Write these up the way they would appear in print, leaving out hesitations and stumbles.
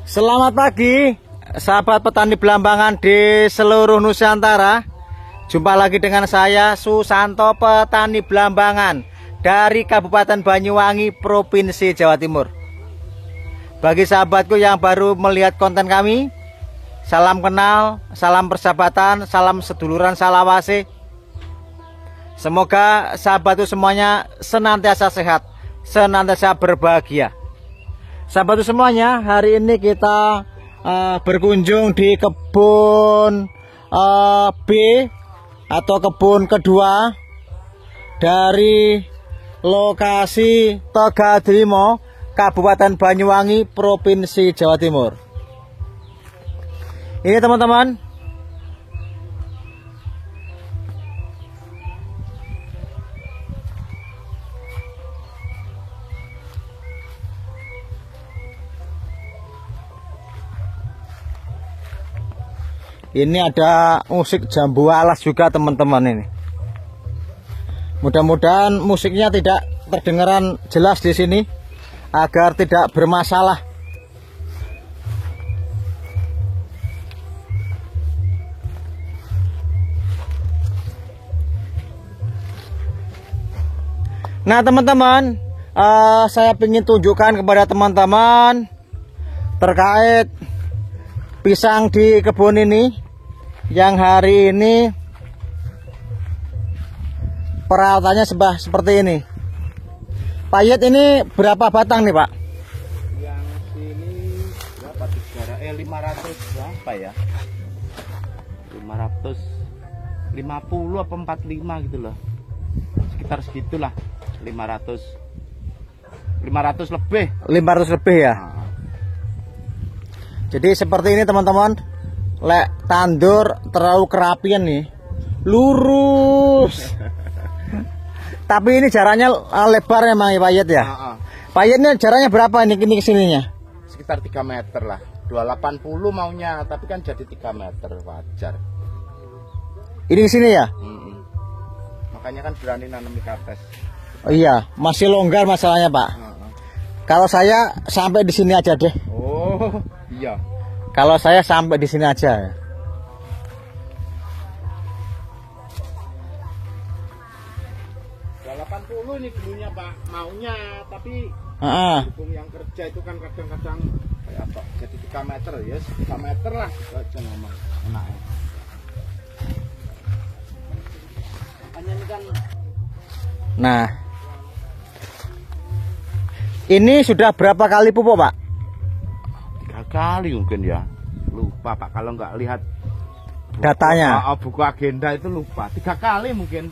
Selamat pagi, sahabat petani belambangan di seluruh Nusantara. Jumpa lagi dengan saya, Susanto, petani belambangan dari Kabupaten Banyuwangi, Provinsi Jawa Timur. Bagi sahabatku yang baru melihat konten kami, salam kenal, salam persahabatan, salam seduluran, salawase. Semoga sahabatku semuanya senantiasa sehat, senantiasa berbahagia. Sahabatku semuanya, hari ini kita berkunjung di kebun B atau kebun kedua dari lokasi Tegadrimo, Kabupaten Banyuwangi, Provinsi Jawa Timur. Ini teman-teman, ini ada musik jambu alas juga teman-teman ini. Mudah-mudahan musiknya tidak terdengaran jelas di sini agar tidak bermasalah. Nah teman-teman, saya ingin tunjukkan kepada teman-teman terkait pisang di kebun ini, yang hari ini perawatannya seperti ini. Pak Yet, ini berapa batang nih Pak? Yang sini berapa? 500 berapa ya? 550 apa 45 gitu loh. Sekitar segitulah. 500 lebih. 500 lebih ya. Jadi seperti ini teman-teman. Lek tandur terlalu kerapian nih, lurus. Tapi ini jaraknya lebar emang ya Pak Yet ya. Pak Yet, ini jaraknya berapa ini kesininya? Sekitar 3 meter lah. 280 maunya, tapi kan jadi 3 meter wajar. Ini ke sini ya? Makanya kan berani nanam ikat. Oh iya, masih longgar masalahnya Pak. Kalau saya sampai di sini aja deh. Oh iya. Kalau saya sampai di sini aja. 80 ini dulunya Pak maunya, tapi dukung yang kerja itu kan kadang-kadang kayak apa? Jadi 3 meter ya, 3 meter lah aja ngomong enaknya. Makanya ini kan. Nah, ini sudah berapa kali pupuk Pak? 3 kali mungkin ya, lupa Pak kalau nggak lihat datanya. Buku agenda itu lupa. 3 kali mungkin.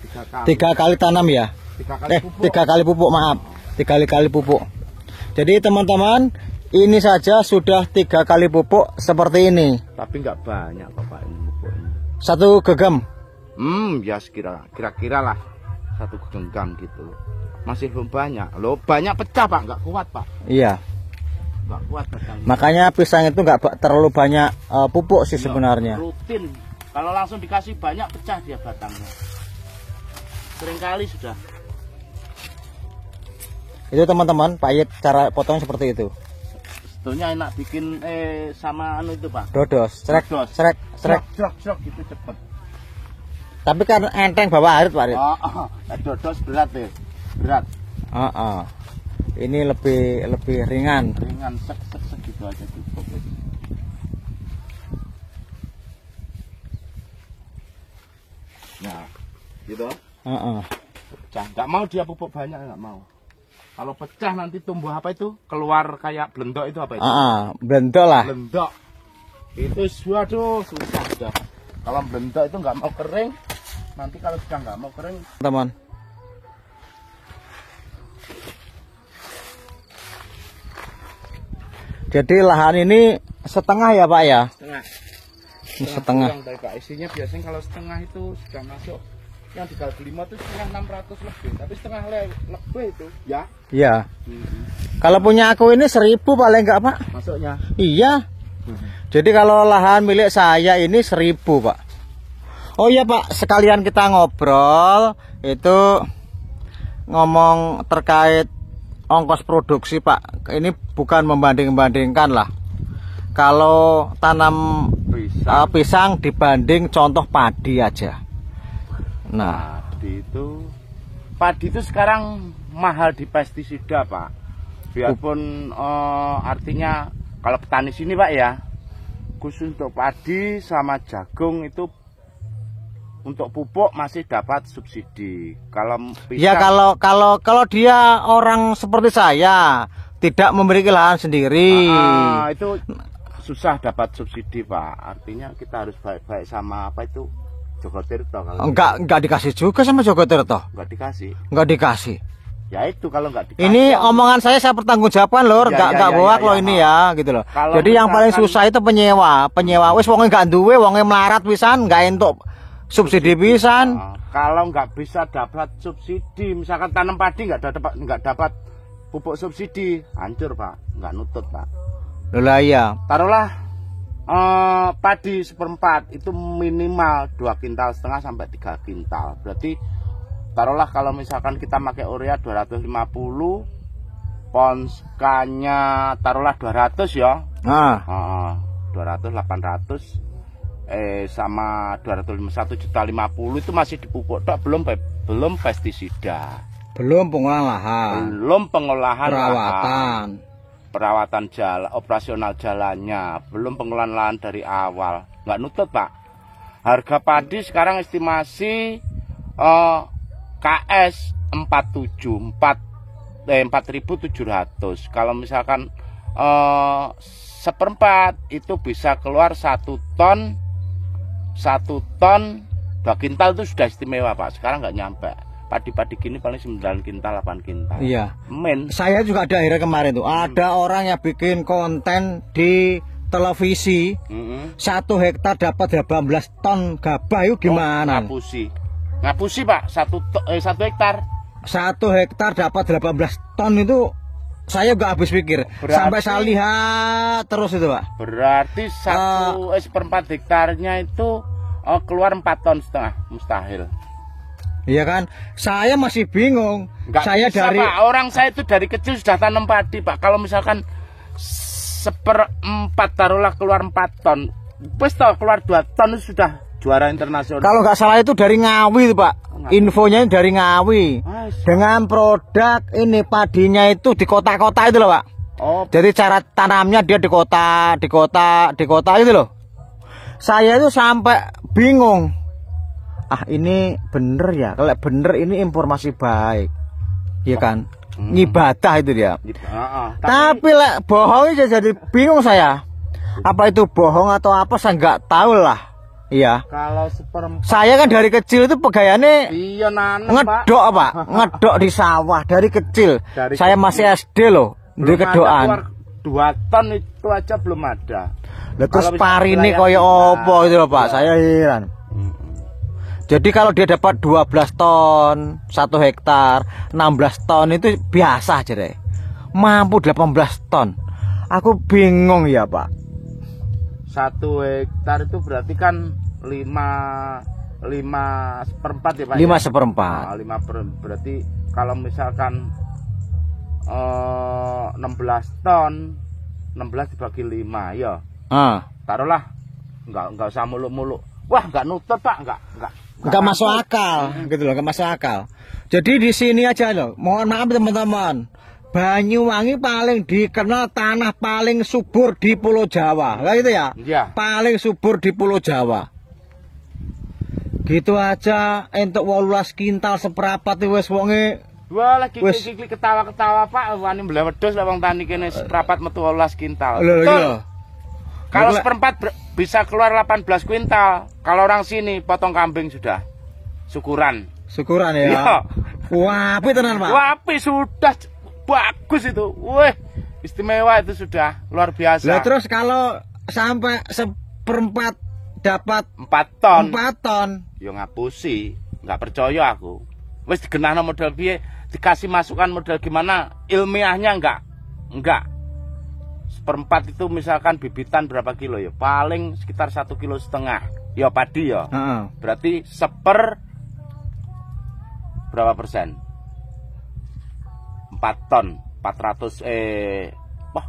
3 kali tanam ya? 3 kali pupuk. 3 kali pupuk, maaf. 3 kali pupuk. Jadi teman-teman, ini saja sudah 3 kali pupuk seperti ini. Tapi nggak banyak Pak ini pupuknya. 1 genggam. Ya kira-kira lah 1 genggam gitu. Masih belum banyak. Loh, banyak pecah Pak, nggak kuat Pak. Iya. Nggak kuat batangnya. Makanya pisang itu nggak terlalu banyak pupuk sih sebenarnya. Rutin. Kalau langsung dikasih banyak pecah dia batangnya. Seringkali sudah. Itu teman-teman, Pak Yet cara potong seperti itu. Sebetulnya enak bikin sama anu itu Pak. Dodos, srek gitu cepet. Tapi kan enteng bawa arit Pak Yet. Dodos berat deh. Berat. Ini lebih ringan. Ringan sek gitu aja cukup. Nah, gitu. Pecah. Nggak mau dia pupuk banyak, nggak mau. Kalau pecah nanti tumbuh apa itu? Keluar kayak blendok itu apa itu? Blendok lah. Blendok. Itu waduh susah sudah. Kalau blendok itu nggak mau kering. Nanti kalau sudah nggak mau kering, teman. Jadi lahan ini setengah ya Pak ya? Setengah. Pak. Isinya biasanya kalau setengah itu sudah masuk. Yang digali 5 itu setengah 600 lebih, tapi setengah lebih itu ya. Iya. Kalau punya aku ini 1000 paling enggak Pak? Masuknya. Iya. Jadi kalau lahan milik saya ini 1000 Pak. Oh iya Pak, sekalian kita ngobrol itu ngomong terkait ongkos produksi Pak. Ini bukan membanding-bandingkan lah. Kalau tanam pisang dibanding contoh padi aja. Nah, padi itu sekarang mahal di pestisida Pak. Biarpun artinya kalau petani sini Pak ya, khusus untuk padi sama jagung itu untuk pupuk masih dapat subsidi. Kalau pisang, ya kalau dia orang seperti saya tidak memiliki lahan sendiri, itu susah dapat subsidi Pak. Artinya kita harus baik-baik sama apa itu Joko Tirto. Enggak dikasih juga sama Joko Tirto. Enggak dikasih. Ya itu kalau enggak dikasih. Ini omongan saya pertanggungjawabkan lho, enggak bohong loh ini ya, gitu loh. Jadi yang paling susah itu penyewa. Wis wonge enggak duwe, wonge melarat pisan, enggak entuk subsidi pisan. Kalau nggak bisa dapat subsidi, misalkan tanam padi nggak dapat pupuk subsidi, hancur Pak, nggak nutut Pak. Lah iya. Taruhlah padi 1/4 itu minimal 2,5 kintal sampai 3 kintal. Berarti taruhlah kalau misalkan kita pakai urea 250, ponskanya taruhlah 200 ya. 200 800. Sama 251,50 juta itu masih dipupuk tok, belum pestisida, belum pengolahan perawatan jalan, operasional jalannya, belum pengolahan lahan dari awal. Nggak nutut Pak. Harga padi sekarang estimasi KS 4.700. Kalau misalkan 1/4 itu bisa keluar 1 ton 2 kintal itu sudah istimewa Pak. Sekarang nggak nyampe. Padi-padi gini paling 9 kintal 8 kintal. Iya. Saya juga ada akhirnya kemarin tuh. Ada orang yang bikin konten di televisi. 1 hektar dapat 18 ton gabah itu gimana? Ngapusi Pak. 1 hektar. 1 hektar dapat 18 ton itu saya nggak habis pikir. Sampai saya lihat terus itu Pak. Berarti 1/4 hektarnya itu keluar 4,5 ton, mustahil. Iya kan? Saya masih bingung. Saya Pak. Orang saya itu dari kecil sudah tanam padi Pak. Kalau misalkan 1/4 taruhlah keluar 4 ton, wes keluar 2 ton itu sudah juara internasional. Kalau nggak salah itu dari Ngawi Pak. Infonya dari Ngawi. Dengan produk ini padinya itu di kota-kota itu loh Pak. Jadi cara tanamnya dia di kota itu loh. Saya itu sampai bingung. Ini bener ya? Kalau bener ini informasi baik, ya kan? Ngibadah itu dia. Tapi bohong jadi bingung saya. Apa itu bohong atau apa saya nggak tahu lah. Iya. Kalau 1/4. Saya kan dari kecil itu pegayane ngedok Pak, ngedok di sawah dari kecil. Saya masih SD loh, di kedokan. 2 ton itu aja belum ada. Terus parine koyo opo itu loh Pak, saya heran. Jadi kalau dia dapat 12 ton 1 hektar, 16 ton itu biasa aja deh. Mampu 18 ton. Aku bingung ya Pak. 1 hektar itu berarti kan 5/4 ya Pak. 5/4. Berarti kalau misalkan 16 ton, 16 dibagi 5 ya. Taruhlah enggak usah muluk-muluk. Wah, enggak nutut Pak, enggak masuk akal gitu loh, enggak masuk akal. Jadi di sini aja loh. Mohon maaf teman-teman. Banyuwangi paling dikenal tanah paling subur di Pulau Jawa, kayak gitu ya? Iya. Paling subur di Pulau Jawa. Gitu aja entuk 18 kintal 1/4 wis wonge. Wah, lagi klik ketawa-ketawa Pak, wani mblewedos lah wong tani kene 1/4 metu 18 kintal. Betul. Kalau 1/4 bisa keluar 18 kuintal. Kalau orang sini potong kambing sudah. Syukuran ya. Iya. Wapi tenan Pak. Wapi sudah bagus itu. Wih, istimewa itu sudah luar biasa. Lah terus kalau sampai 1/4 dapat 4 ton. 4 ton. Ya ngapusi, nggak percaya aku. Wis digenahno model piye, dikasih masukan model gimana, ilmiahnya enggak. 1/4 itu misalkan bibitan berapa kilo ya? Paling sekitar 1,5 kilo ya padi ya. Berarti berapa persen? 4 ton 400 wah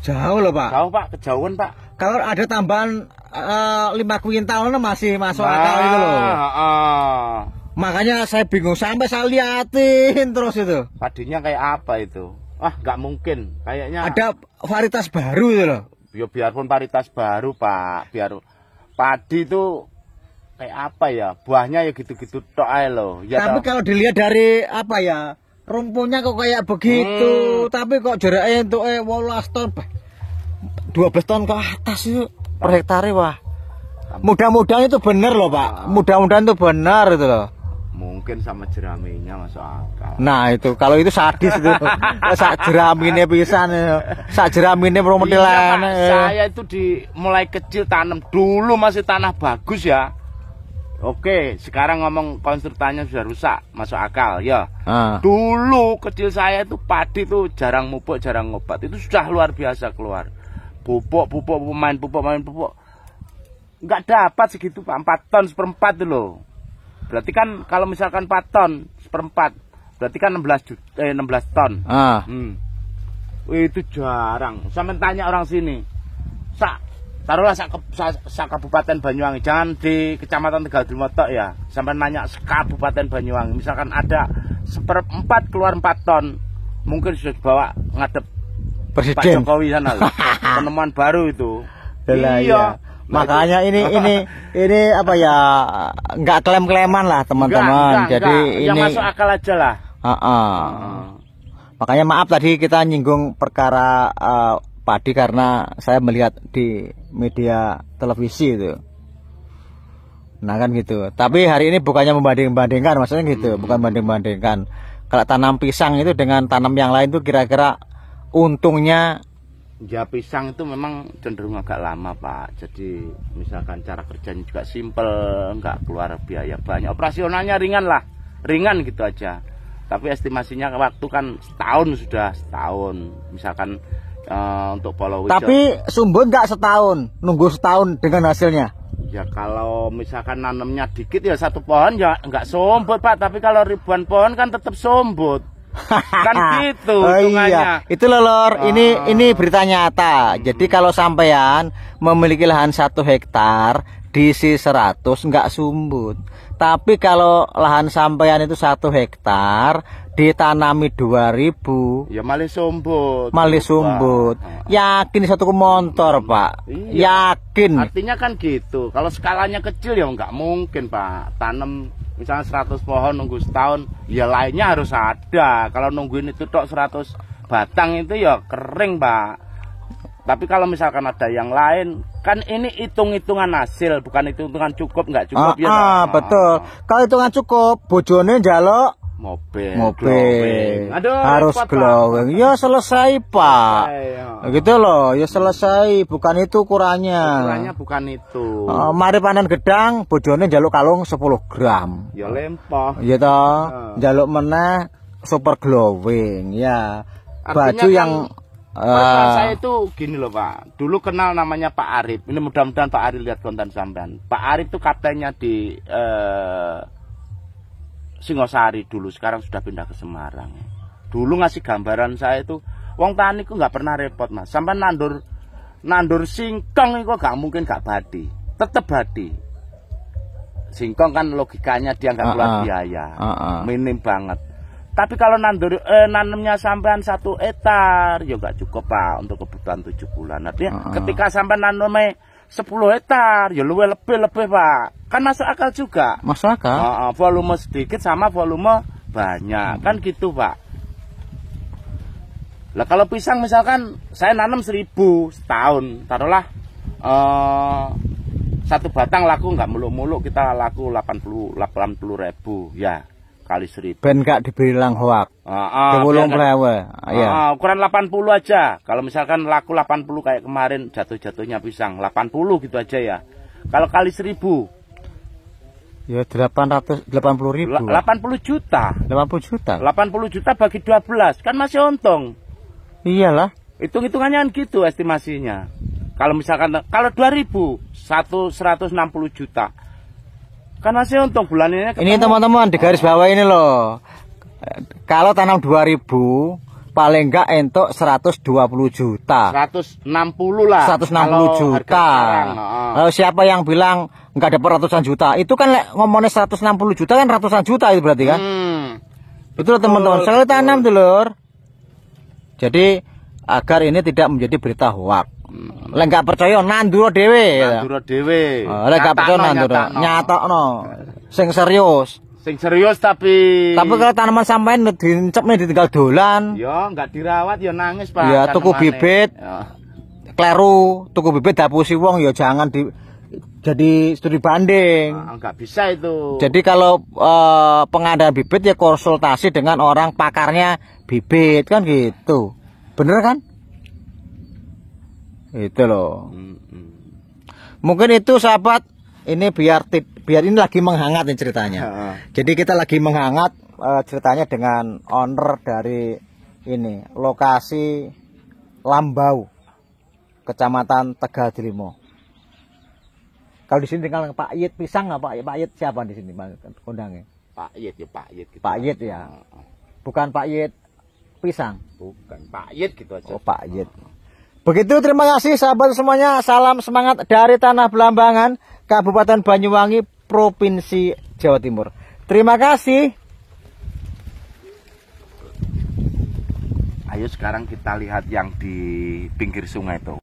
Jauh loh Pak. jauh Pak, kejauhan Pak. Kalau ada tambahan 5 kuintal masih masuk akal itu loh. Makanya saya bingung sampai saya liatin terus itu. Padinya kayak apa itu? Nggak mungkin. Kayaknya Ada varietas baru itu loh. ya biarpun varietas baru Pak, biar padi itu kayak apa ya? Buahnya ya gitu-gitu tok ae loh. Ya Tapi kalau dilihat dari apa ya? Rumputnya kok kayak begitu, tapi kok jaraknya untuk 18 ton, 12 ton ke atas itu per hektare wah. Mudah-mudahan itu benar loh Pak. Mudah-mudahan itu benar itu loh. Mungkin sama jeraminya masuk akal. Nah itu kalau itu sadis itu. Sak jeramine pisan. Sak jeramine Iya, promotilan. Pak. Saya itu mulai kecil tanam dulu masih tanah bagus ya. Oke, sekarang ngomong konstruktannya sudah rusak, masuk akal ya. Dulu kecil saya itu padi itu jarang mupuk, jarang ngobat. Itu sudah luar biasa keluar. Pupuk, main pupuk. Enggak dapat segitu Pak, 4 ton seperempat itu loh. Berarti kan kalau misalkan 4 ton seperempat, berarti kan 16 ton. Itu jarang. Sampai tanya orang sini, taruhlah sak Kabupaten Banyuwangi, jangan di Kecamatan Tegal Dumotok ya. Sampai nanya Kabupaten Banyuwangi, misalkan ada 1/4 keluar 4 ton, mungkin sudah dibawa ngadep Presiden Pak Jokowi sana loh. Penemuan baru itu. Iya. Makanya ini apa ya, nggak klaim-klaiman lah teman-teman. Jadi yang ini masuk akal aja lah. Makanya maaf tadi kita nyinggung perkara padi karena saya melihat di media televisi itu. Nah kan gitu. Tapi hari ini bukannya membanding-bandingkan, maksudnya gitu, bukan banding-bandingkan. Kalau tanam pisang itu dengan tanam yang lain tuh kira-kira untungnya. Ya pisang itu memang cenderung agak lama Pak. Jadi misalkan cara kerjanya juga simpel, nggak keluar biaya banyak. Operasionalnya ringan gitu aja. Tapi estimasinya waktu kan setahun. Misalkan untuk Polo Wijo. Tapi sumbut nggak setahun, nunggu setahun dengan hasilnya. Ya kalau misalkan nanamnya dikit ya 1 pohon ya nggak sombot Pak. Tapi kalau ribuan pohon kan tetap sombot. Kan gitu iya. Itu loh Lor, ini berita nyata. Jadi kalau sampean memiliki lahan 1 hektar diisi 100 nggak sumbut. Tapi kalau lahan sampean itu 1 hektar ditanami 2000 ya malih sumbut. Yakin 1 motor Pak. Iya. Yakin. Artinya kan gitu. Kalau skalanya kecil ya nggak mungkin Pak. Tanam misalnya 100 pohon nunggu setahun, ya lainnya harus ada. Kalau nungguin itu tok 100 batang itu ya kering Pak. Tapi kalau misalkan ada yang lain, kan ini hitung-hitungan hasil, bukan hitung-hitungan cukup nggak cukup ya. Betul. Kalau hitungan cukup, bojone njaluk mobil. Aduh, harus glowing. Ya selesai Pak. Gitu loh, ya selesai. Bukan itu ukurannya. Ukurannya bukan itu. Mari panen gedang, bojone njaluk kalung 10 gram. Ya lempoh. Iya toh. Njaluk meneh super glowing. Ya. Baju yang saya itu gini loh Pak. Dulu kenal namanya Pak Arif. Ini mudah-mudahan Pak Arif lihat konten sampean. Pak Arif itu kaptennya di Singosari dulu, sekarang sudah pindah ke Semarang. Dulu ngasih gambaran saya itu, wong tani ku nggak pernah repot Mas. Sampai nandur singkong itu nggak mungkin nggak badi, tetep badi. Singkong kan logikanya dia nggak keluar biaya, minim banget. Tapi kalau nanamnya sampean 1 hektar, ya nggak cukup Pak untuk kebutuhan 7 bulan. Artinya ketika sampean nanamnya 10 hektar, ya lebih Pak. Kan masuk akal juga. Masuk akal. Volume sedikit sama volume banyak, kan gitu Pak. Lah kalau pisang misalkan saya nanam 1000 setahun, taruhlah 1 batang laku nggak muluk-muluk, kita laku 80 ribu ya. Kali 1000. Ben gak dibilang hoak. Ukuran 80 aja. Kalau misalkan laku 80 kayak kemarin jatuh-jatuhnya pisang 80 gitu aja ya. Kalau kali 1000 ya 880 ribu. 80 juta. 80 juta. 80 juta bagi 12 kan masih untung. Iyalah. Hitung-hitungannya kan gitu estimasinya. Kalau misalkan kalau 2000 160 juta. Kan masih untung bulan ini. Ini teman-teman di garis bawah ini loh. Kalau tanam 2000 paling enggak entuk 120 juta. 160 lah. 160 kalau juta. sekarang, Lalu siapa yang bilang enggak dapat ratusan juta? Itu kan ngomongnya 160 juta kan ratusan juta itu berarti kan? Itu loh teman-teman, sekali tanam dulur. Jadi agar ini tidak menjadi berita hoak. Lek enggak percaya nandura dhewe. Nandura dhewe. Lek enggak percaya nandura, nyatokno. Sing serius. Sing serius tapi kalau tanaman sampean dincep ditinggal dolan. Ya enggak dirawat ya nangis Pak. Ya tuku bibit. Ya. Kleru, tuku bibit dapusi wong ya jangan jadi studi banding. Enggak bisa itu. Jadi kalau pengadaan bibit ya konsultasi dengan orang pakarnya bibit kan gitu. Bener kan? Itu loh. Mungkin itu sahabat, ini biar ini lagi menghangat nih ceritanya. Jadi kita lagi menghangat ceritanya dengan owner dari ini lokasi Lambau, Kecamatan Tegal Dilimo. Kalau di sini tinggal Pak Yit Pisang nggak Pak Yit siapa di sini kondangnya? Pak Yit ya Pak Yit. Gitu. Pak Yit ya. Bukan Pak Yit Pisang. Bukan Pak Yit gitu aja. Oh Pak Yit. Begitu, terima kasih sahabat semuanya. Salam semangat dari Tanah Blambangan, Kabupaten Banyuwangi, Provinsi Jawa Timur. Terima kasih. Ayo sekarang kita lihat yang di pinggir sungai itu.